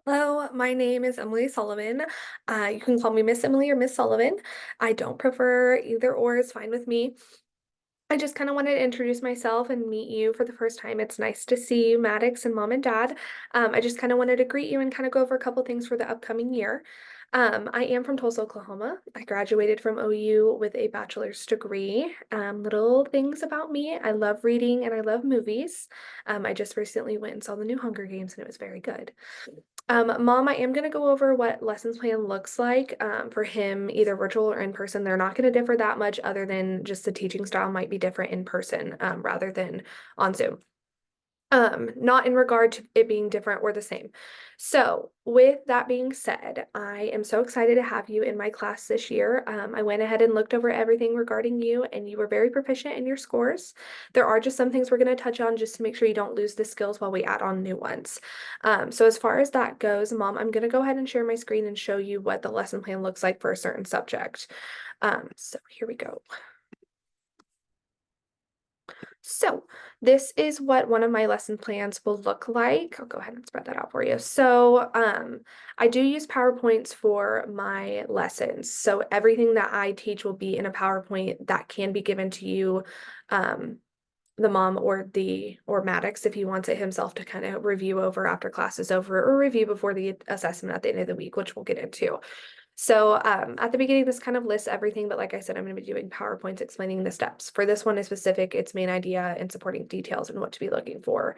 Hello, my name is Emilee Sullivan. You can call me Miss Emilee or Miss Sullivan. I don't prefer either or is fine with me. I just kind of wanted to introduce myself and meet you for the first time. It's nice to see you, Maddox and Mom and Dad. I just kind of wanted to greet you and kind of go over a couple things for the upcoming year. I am from Tulsa, Oklahoma. I graduated from OU with a bachelor's degree. Little things about me. I love reading and I love movies. I just recently went and saw the new Hunger Games and it was very good. Mom, I am going to go over what lessons plan looks like for him, either virtual or in person. They're not going to differ that much other than just the teaching style might be different in person rather than on Zoom. Not in regard to it being different or the same. So, with that being said, I am so excited to have you in my class this year. I went ahead and looked over everything regarding you, and you were very proficient in your scores. There are just some things we're going to touch on just to make sure you don't lose the skills while we add on new ones. So, as far as that goes, Mom, I'm going to go ahead and share my screen and show you what the lesson plan looks like for a certain subject. So, here we go. So this is what one of my lesson plans will look like. I'll go ahead and spread that out for you. So I do use PowerPoints for my lessons. So everything that I teach will be in a PowerPoint that can be given to you, the mom or Maddox if he wants it himself to kind of review over after class is over or review before the assessment at the end of the week, which we'll get into. So at the beginning, this kind of lists everything, but like I said, I'm going to be doing PowerPoints explaining the steps. For this one in specific, its main idea and supporting details and what to be looking for.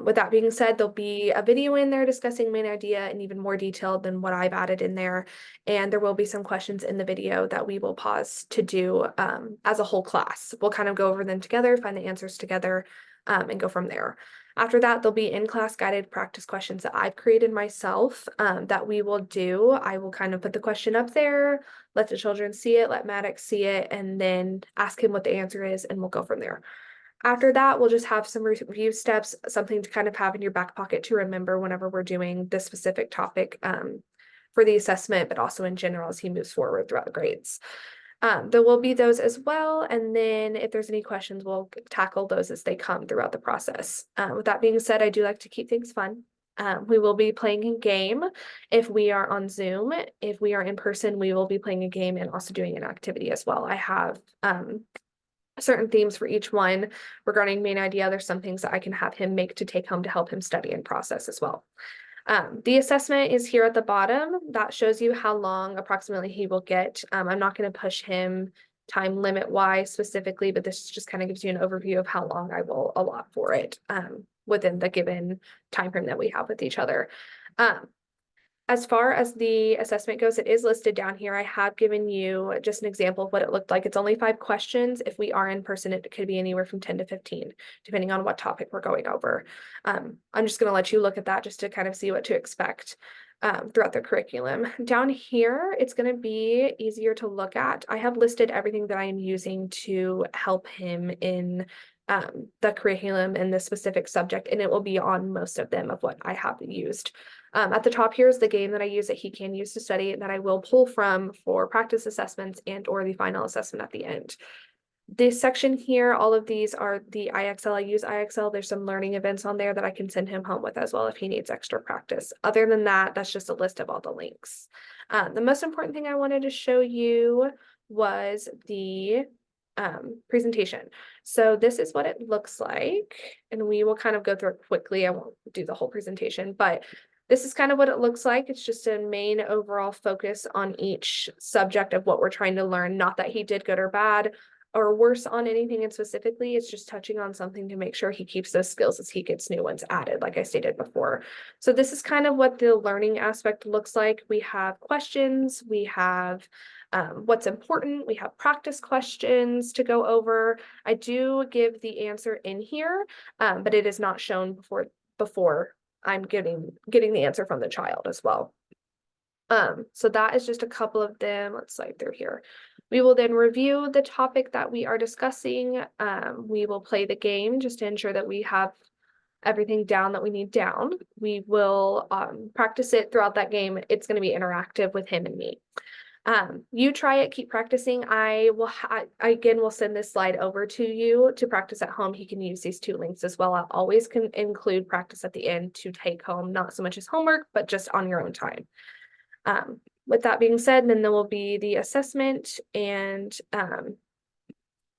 With that being said, there'll be a video in there discussing main idea and even more detailed than what I've added in there. And there will be some questions in the video that we will pause to do as a whole class. We'll kind of go over them together, find the answers together, and go from there. After that, there'll be in-class guided practice questions that I've created myself that we will do. I will kind of put the question up there, let the children see it, let Maddox see it, and then ask him what the answer is, and we'll go from there. After that, we'll just have some review steps, something to kind of have in your back pocket to remember whenever we're doing this specific topic for the assessment, but also in general as he moves forward throughout the grades. There will be those as well, and then if there's any questions, we'll tackle those as they come throughout the process. With that being said, I do like to keep things fun. We will be playing a game if we are on Zoom. If we are in person, we will be playing a game and also doing an activity as well. I have certain themes for each one regarding main idea. There's some things that I can have him make to take home to help him study and process as well. The assessment is here at the bottom. That shows you how long approximately he will get. I'm not going to push him time limit wise specifically, but this just kind of gives you an overview of how long I will allot for it within the given time frame that we have with each other. As far as the assessment goes, it is listed down here. I have given you just an example of what it looked like. It's only 5 questions. If we are in person, it could be anywhere from 10 to 15, depending on what topic we're going over. I'm just going to let you look at that just to kind of see what to expect throughout the curriculum. Down here, it's going to be easier to look at. I have listed everything that I am using to help him in the curriculum and the specific subject, and it will be on most of them of what I have used. At the top here is the game that I use that he can use to study that I will pull from for practice assessments and or the final assessment at the end. This section here, all of these are the IXL. I use IXL. There's some learning events on there that I can send him home with as well if he needs extra practice. Other than that, that's just a list of all the links. The most important thing I wanted to show you was the presentation. So this is what it looks like, and we will kind of go through it quickly. I won't do the whole presentation, but this is kind of what it looks like. It's just a main overall focus on each subject of what we're trying to learn. Not that he did good or bad or worse on anything in specifically. It's just touching on something to make sure he keeps those skills as he gets new ones added, like I stated before. So this is kind of what the learning aspect looks like. We have questions, we have what's important, we have practice questions to go over. I do give the answer in here, but it is not shown before I'm getting the answer from the child as well. So that is just a couple of them. Let's slide through here. We will then review the topic that we are discussing. We will play the game just to ensure that we have everything down that we need down. We will practice it throughout that game. It's going to be interactive with him and me. You try it, keep practicing. I again will send this slide over to you to practice at home. He can use these two links as well. I'll always can include practice at the end to take home, not so much as homework, but just on your own time. With that being said, then there will be the assessment, and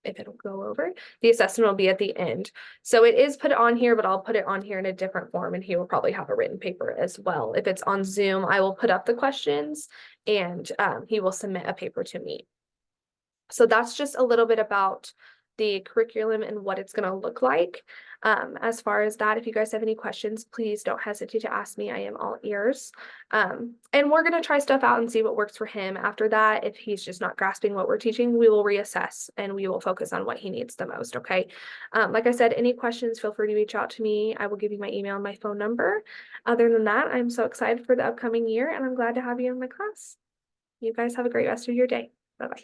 if it'll go over, the assessment will be at the end. So it is put on here, but I'll put it on here in a different form, and he will probably have a written paper as well. If it's on Zoom, I will put up the questions, and he will submit a paper to me. So that's just a little bit about the curriculum and what it's going to look like. As far as that, if you guys have any questions, please don't hesitate to ask me. I am all ears. And we're going to try stuff out and see what works for him. After that, if he's just not grasping what we're teaching, we will reassess and we will focus on what he needs the most. Okay. Like I said, any questions, feel free to reach out to me. I will give you my email and my phone number. Other than that, I'm so excited for the upcoming year, and I'm glad to have you in my class. You guys have a great rest of your day. Bye-bye.